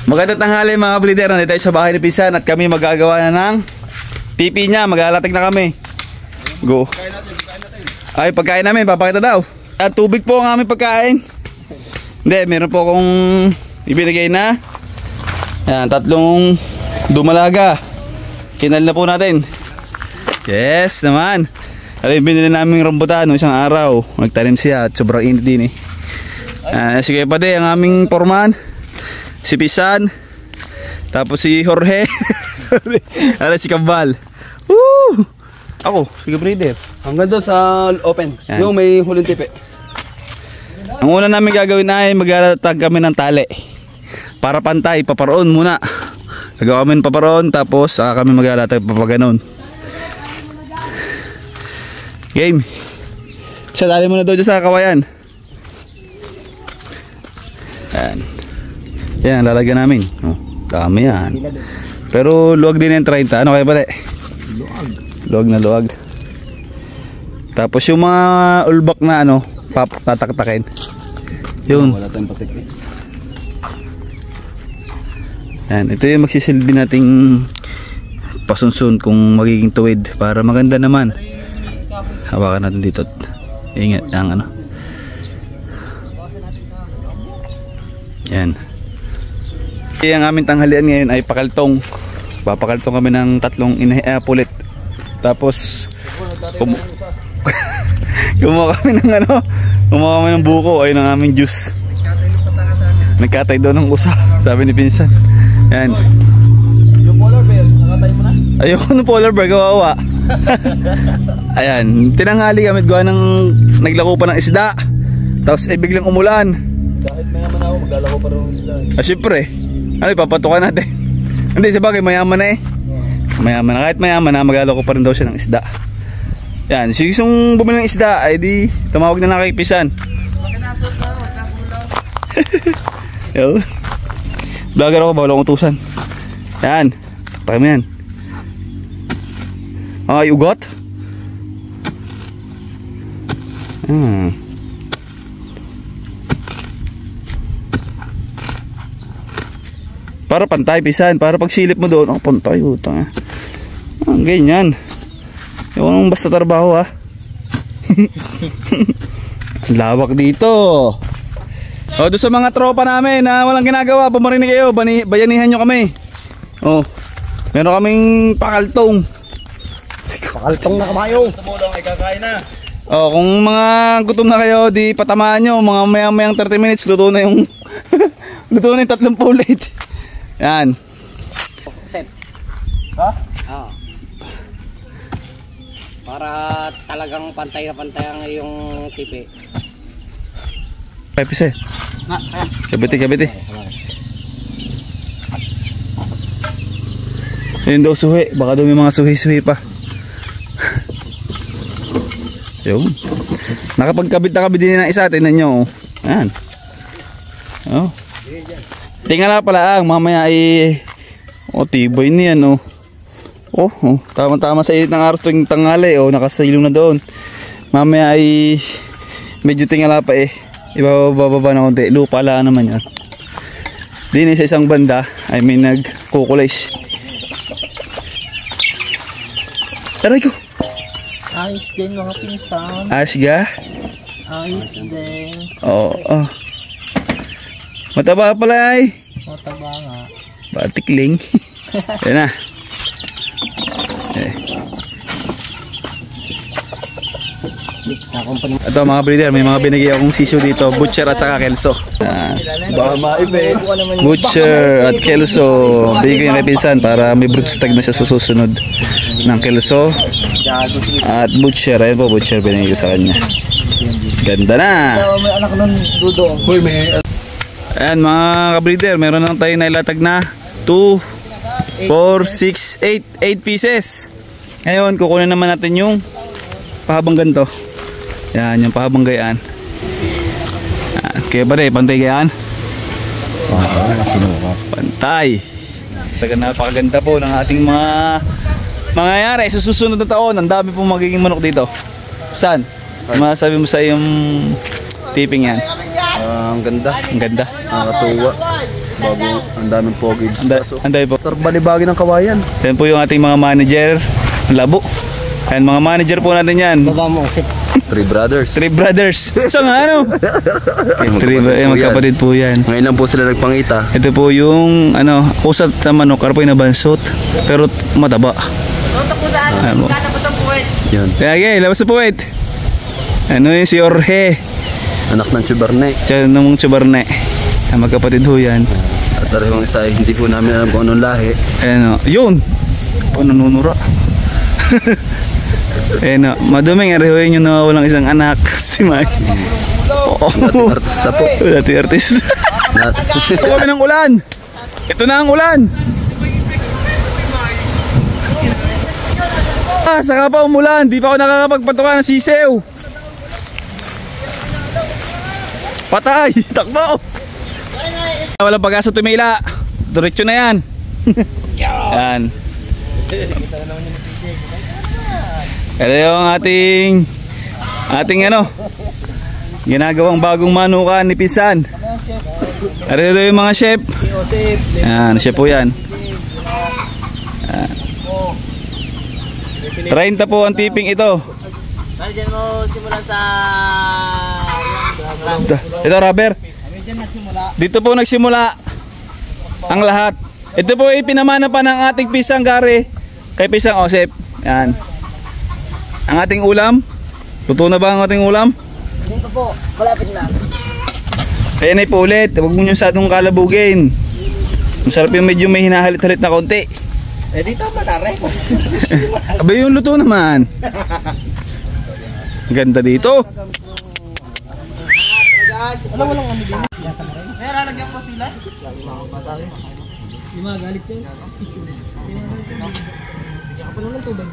Magandang tanghali mga breeder. Nandito tayo sa bahay ni Pinsan at kami magagawa na ng pipi niya. Mag-aalatig na kami. Go. Ay, pagkain namin, papakita daw. At tubig po ang aming pagkain. Hindi, meron po akong ibinigay na. Yan, 3 dumalaga. Kinal na po natin. Yes naman. Alin, binili namin rambutan isang araw. Nagtanim siya at sobrang init din eh. Sige pa din ang aming foreman. Si Pisan. Tapos si Jorge. Ano si Kambal. Woo! Ako, si breeder. Hanggang doon sa open. Yan. Yung may huling tipi. Ang una namin gagawin ay maglatag kami ng tali. Para pantay, paparoon muna. Gagawa kami ng paparoon tapos kami maglatag papaganon. Game. Isa dali muna doon sa kawayan. Yan. Yan, lalagyan namin. Oh, dami yan. Pero luwag din yung 30. Ano kaya pala? Luwag na luwag. Tapos yung mga ulbak na ano, tataktakin. Yun. Wala tayong patik eh. Yan, ito yung magsisilbi nating pasunsun kung magiging tuwid para maganda naman. Hawakan natin dito. Ingat ang ano. Yan. Ang aming tanghalian ngayon ay pakaltong. Papakaltong kami ng 3 pulit. Tapos kumuha kami ng ano, kumuha kami ng buko ay ng aming juice. Nagkatay daw ng usa, sabi ni Pinsan. Yan. Yung polar bear, nakatay mo na? Ayoko ng polar bear, kawawa. Ayan, tinanghali kami gawa ng naglako pa ng isda. Tapos biglang umulan. Kahit mayaman ako, maglalako pa rin ng isda. Syempre. Ano, ipapatukan natin. Hindi, sabagay, mayaman na eh. Mayaman na, kahit mayaman na, maglalako pa rin daw siya ng isda. Yan, yung bumili ng isda, ay di, tumawag na kay Pisan. Makinasos na, magkakulaw. Yo. Vlogger ako, bawal akong utusan. Yan, pakay mo yan. Ay, ugot. Para pantay, Pisan. Para pag silip mo doon, pantay, utang. Ganyan. Yung basta trabaho ha. Lawak dito. O, doon sa mga tropa namin na walang ginagawa, pumarinig kayo, bayanihan nyo kami. O, meron kaming pakaltong. Pakaltong na kamayo. Tumulong ay kakain na. O, kung mga gutom na kayo, di patamaan nyo. Mga mayang 30 minutes, luto na yung luto na yung 3 pulit. Yan. Set. Ha? Oo. Para talagang pantay na pantay ang iyong tipi. Pepis eh. Kabiti. Yun daw suhi. Baka daw may mga suhi-suhi pa. Yun. Nakapagkabit na kabit din ng isa. Tingnan nyo. Ayan. Oh. Tingnan na pala mamaya ay tibay niyan oh. Tama-tama sa init ng araw tuwing tanghali nakasilong na doon. Mamaya ay medyo tingala pa eh. Ibababa na konti. Lupa lang naman yan. Din sa isang banda ay may nagkukulis. Taray ko. Ayos din mga Pinsan. Ayos ga? Ayos din. Oo. Mataba pala ay. Mataba nga. Batikling. Yan na. Ito mga breeder, may mga binigay akong sisyo dito, Butcher at saka Kelso. Baka maibe. Butcher at Kelso, binigay yung kay Pinsan para may broodstag na siya sa susunod ng Kelso. At Butcher, ayun po Butcher binigay ko sa kanya. Ganda na. May anak nun, Dudo. Hoy, may... Ayan mga kabreeder, meron lang tayo na ilatag na 2, 4, 6, 8 pieces. Ngayon kukunin naman natin yung pahabang ganito. Yan yung pahabang gayaan. Kaya ba rin, pantay gayaan? Pantay. Napakaganda po ng ating mga mangyayari sa susunod na taon. Ang dami pong magiging manok dito. Saan? Masabi mo sa iyong tipping yan? Ang ganda. Ang ganda. Nakakatuwa. Bago, ang daming pogi. Anday po. Sarap balibagi ng kawayan. Yan po yung ating mga manager. Labo. Ayan, mga manager po natin yan. Baba mo usip. Three brothers. Three brothers. So nga ano? Magkapatid po yan. Ngayon lang po sila nagpangita. Ito po yung ano, pusat sa manok, karpo yung nabansot. Pero mataba. Ayan po. Yan. Kaya okay, labas na po wait. Ano yun si Jorge. Anak ng Chubarne. Siya namang Chubarne. Magkapatid ho yan. At tarihong isa ay hindi po namin alam kung anong lahi. Ayan o. Yun! O, nanunura. Ayan o. Maduming arihoyin yung nawawalang isang anak. Stimay. Dating artista po. Dati artista. Ito kami ng ulan. Ito na ang ulan. Saka pa umulan. Di pa ako nakakapagpatuka ng sisew. Patay! Takbo! Walang pag-asa tumila. Diretso na yan. Yan. Ito yung ating ano, ginagawang bagong manukan ni Pinsan. Ito yung mga chef. Yan, chef po yan. 30 po ang tipping ito. Diyan mo simulan sa... Ito rubber. Diyan nagsimula. Dito po nagsimula ang lahat. Ito po ay pinamana pa ng ating Pisang Gary kay Pisang Osep. Yan. Ang ating ulam. Luto na ba ang ating ulam? Hindi pa po. Malapit na. Ayan ay po ulit. Huwag mo nyo sadong kalabugin. Masarap yung medyo may hinahalit-halit na konti. Eh dito manare. Abay yung luto naman. Ganda dito. Alam mo lang ano din. May lalagyan po sila. Lima galit yun. Diyan ka pa naman tubig.